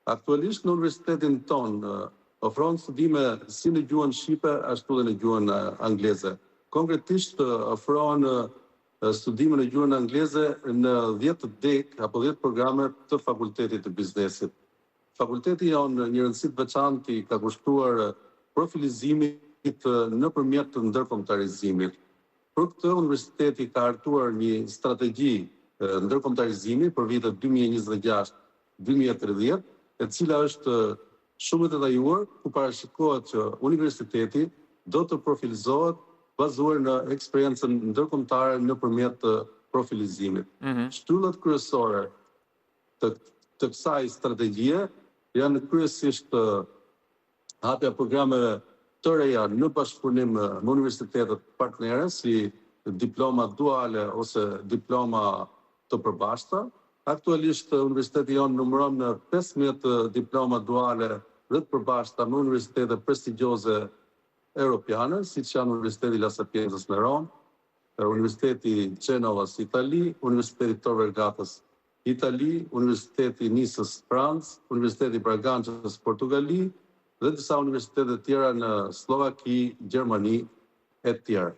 Aktualisht në universitetin tonë ofron studime si në gjuhën shqipe ashtu dhe në gjuhën angleze. Konkretisht ofron studime në gjuhën angleze në 10 dek apo 10 programe të Fakultetit të Biznesit. Fakulteti jonë një rëndësi të veçantë ka kushtuar profilizimit nëpërmjet të ndërkombëtarizimit. Për këtë universiteti ka hartuar një strategji ndërkombëtarizimi për vitet 2026-2030, e cila është shumë e detajuar, ku parashikohet që universiteti do të profilizohet bazuar në eksperiencën ndërkombëtare nëpërmjet profilizimit. Shtyllat kryesore të kësaj strategjie janë kryesisht hapja programeve të reja në bashkëpunim me universitetet partnere, si diploma duale ose diploma të përbashkëta. Aktualisht universiteti jonë numëron 15 diploma duale dhe të përbashkëta me universitete prestigjioze europiane, siç janë Universiteti La Sapienzës në Rom, Universiteti Gjenovas Itali, Universiteti Tor Vergatës Itali, Universiteti Nisës Francë, Universiteti Bragançës Portugali dhe disa universitete tjera në Slovaki, Gjermani e tjera.